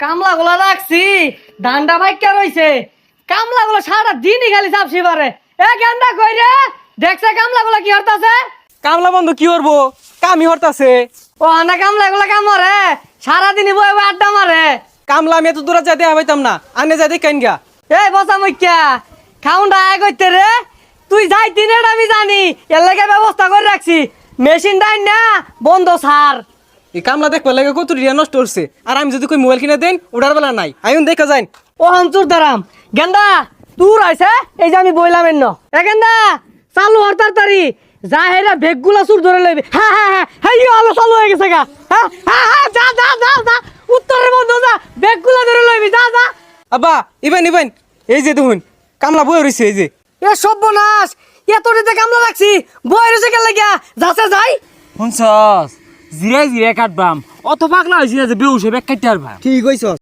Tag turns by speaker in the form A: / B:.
A: কামলা গুলা রাখছি ধানটা ভাইকা রইছে। কামলা গুলো সারা দিনই খালি চাপছি পারে। এ গেন্দা কই রে, দেখছে কামলা গুলা কি হরতাছে?
B: কামলা বন্ধু কি করবো, কামই হরতাছে।
A: ও না কামলা গুলা কাম মারে, সারাদিনই বয়ে বয়ে আড্ডা মারে।
B: কামলা আমি এত দূরে যাইতে পাইতাম না, আনে যাইতে কেন গা।
A: এই বসা মুখ্যা খাউন্ডা আয় করতে রে, তুই যাই তিনের আমি জানি এর লাগে ব্যবস্থা করে রাখছি। মেশিন ডাইন না বন্ধ সার।
B: এই কামলা দেখবার লাগে কত রিয়া নষ্ট করছে, আর আমি যদি কই মোবাইল কিনে দেন উড়ার বেলা নাই, আইন দেখা যাই।
A: ও হামচুর দারাম গেন্দা তুর আইছে, এই যে আমি বইলাম এন্ন। এ গেন্দা চালু হর তাড়াতাড়ি, যা হেরা বেগগুলা সুর ধরে লইবি। হ্যাঁ হ্যাঁ হ্যাঁ হ্যাঁ আলো চালু হয়ে গেছে গা। হ্যাঁ হ্যাঁ হ্যাঁ যা যা যা যা উত্তরের বন্ধ যা, বেগগুলা ধরে লইবি যা যা।
B: আব্বা ইবেন ইবেন, এই যে দেখুন কামলা বয়ে রইছে। এই যে
A: এ সর্বনাশ, এতটিতে কামলা রাখছি বই রয়েছে কে লাগিয়া যাচ্ছে যাই।
C: শুনছস জিরাই জিরাই কাটবাম, অত পাগলা হয়েছি না যে বেউসে ব্যাগ কাটতে পারবা।
B: ঠিক কইছ।